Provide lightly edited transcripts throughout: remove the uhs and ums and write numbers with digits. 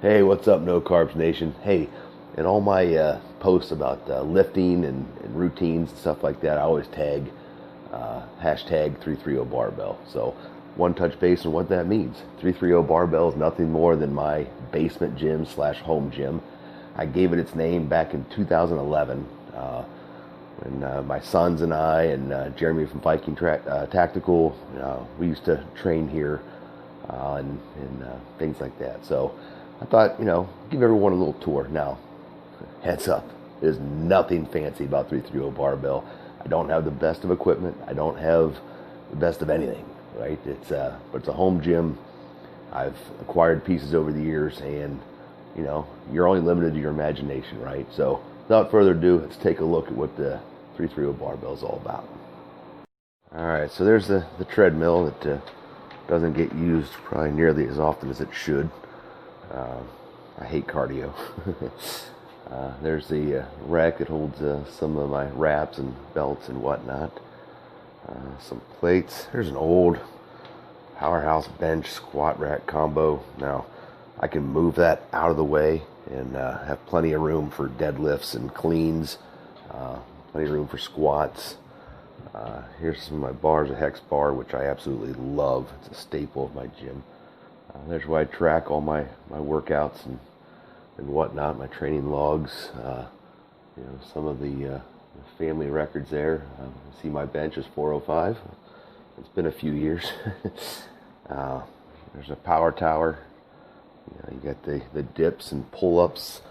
Hey, what's up, No Carbs Nation? Hey, in all my posts about lifting and routines and stuff like that, I always tag hashtag 330 barbell. So, one touch base on what that means. 330 barbell is nothing more than my basement gym slash home gym. I gave it its name back in 2011 when my sons and I and Jeremy from Viking Tactical, we used to train here and things like that. So I thought, give everyone a little tour. Now, heads up, there's nothing fancy about 330 barbell. I don't have the best of equipment. I don't have the best of anything, right? But it's a home gym. I've acquired pieces over the years, and you're only limited to your imagination, right? So without further ado, let's take a look at what the 330 barbell is all about. All right, so there's the treadmill that doesn't get used probably nearly as often as it should. I hate cardio. There's the rack that holds some of my wraps and belts and whatnot. Some plates. There's an old powerhouse bench squat rack combo. Now, I can move that out of the way and have plenty of room for deadlifts and cleans. Plenty of room for squats. Here's some of my bars, a hex bar, which I absolutely love. It's a staple of my gym. There's where I track all my workouts and whatnot, my training logs. Some of the family records there. See my bench is 405. It's been a few years. There's a power tower. You got the dips and pull-ups.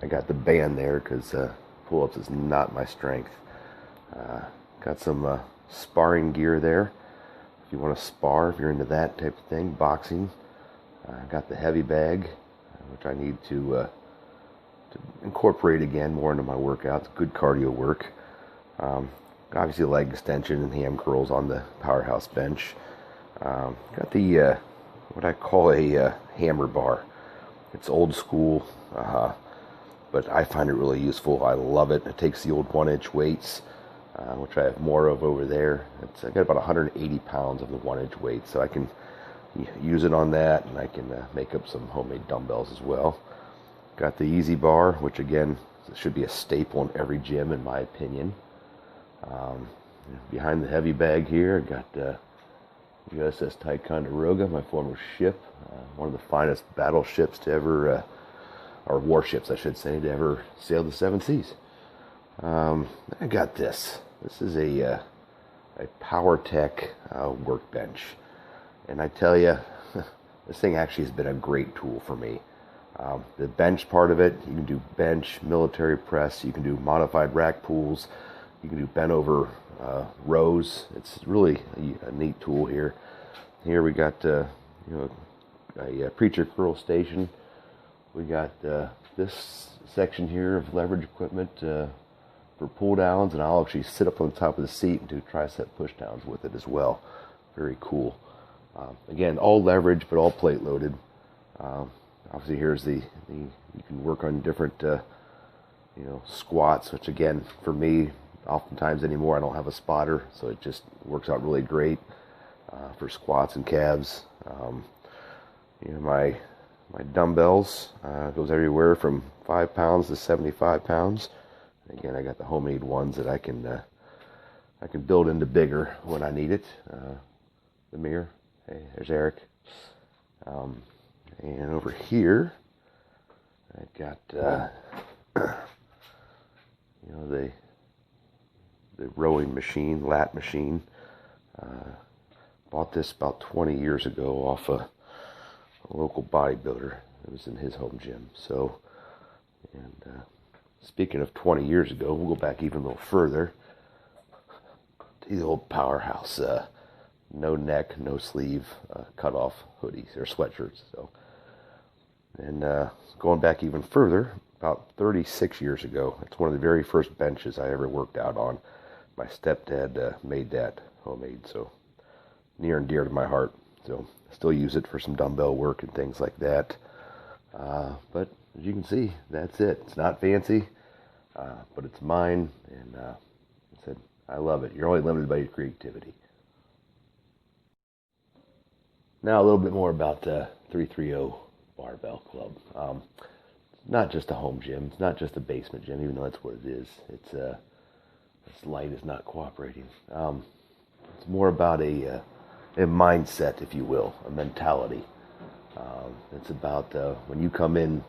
I got the band there because pull-ups is not my strength. Got some sparring gear there. If you want to spar, if you're into that type of thing, boxing. Got the heavy bag, which I need to incorporate again more into my workouts. Good cardio work. Obviously leg extension and ham curls on the powerhouse bench. Got the what I call a hammer bar. It's old school, but I find it really useful. I love it. It takes the old 1-inch weights, which I have more of over there. I got about 180 pounds of the 1-inch weight, so I can use it on that, and I can make up some homemade dumbbells as well. Got the easy bar, which again should be a staple in every gym in my opinion. Behind the heavy bag here, I got USS Ticonderoga, my former ship, one of the finest battleships to ever, or warships I should say, to ever sail the 7 seas. I got this. This is a PowerTech workbench. And I tell you, this thing actually has been a great tool for me. The bench part of it, you can do bench, military press, you can do modified rack pulls, you can do bent over rows. It's really a neat tool here. Here we got a preacher curl station. We got this section here of leverage equipment for pull downs, and I'll actually sit up on the top of the seat and do tricep push downs with it as well. Very cool. Again, all leverage, but all plate loaded. Obviously, here's you can work on different, squats, which again, for me, oftentimes anymore, I don't have a spotter, so it just works out really great for squats and calves. My dumbbells goes everywhere from 5 pounds to 75 pounds. And again, I got the homemade ones that I can build into bigger when I need it. The mirror. Hey, there's Eric. And over here, I've got the rowing machine, lat machine. Bought this about 20 years ago off a local bodybuilder. It was in his home gym. So, and speaking of 20 years ago, we'll go back even a little further to the old powerhouse. No neck, no sleeve, cut off hoodies or sweatshirts. So, and going back even further, about 36 years ago, it's one of the very first benches I ever worked out on. My stepdad made that homemade, so near and dear to my heart. So I still use it for some dumbbell work and things like that. But as you can see, that's it. It's not fancy, but it's mine, and I said I love it. You're only limited by your creativity. Now a little bit more about 330 Barbell Club. Not just a home gym. It's not just a basement gym, even though that's what it is. This light is not cooperating. It's more about a mindset, if you will, a mentality. It's about when you come in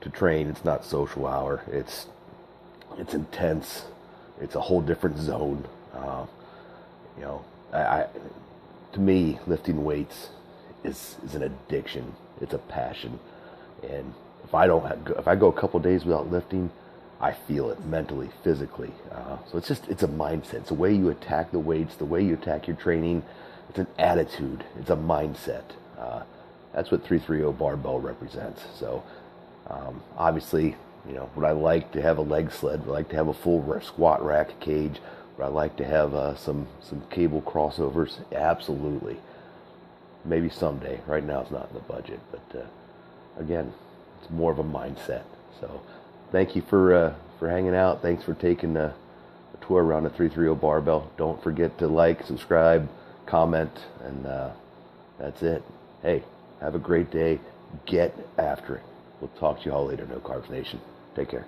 to train, it's not social hour. It's intense. It's a whole different zone. You know, to me, lifting weights is an addiction. It's a passion, and if I go a couple days without lifting, I feel it mentally, physically. So it's a mindset. It's the way you attack the weights, the way you attack your training. It's an attitude. It's a mindset. That's what 330 Barbell represents. So obviously, would I like to have a leg sled? Would I like to have a full squat rack cage? Would I like to have some cable crossovers? Absolutely. Maybe someday. Right now it's not in the budget, but again, it's more of a mindset. So thank you for hanging out. Thanks for taking a tour around the 330 Barbell. Don't forget to like, subscribe, comment, and that's it. Hey, have a great day. Get after it. We'll talk to you all later, No Carbs Nation. Take care.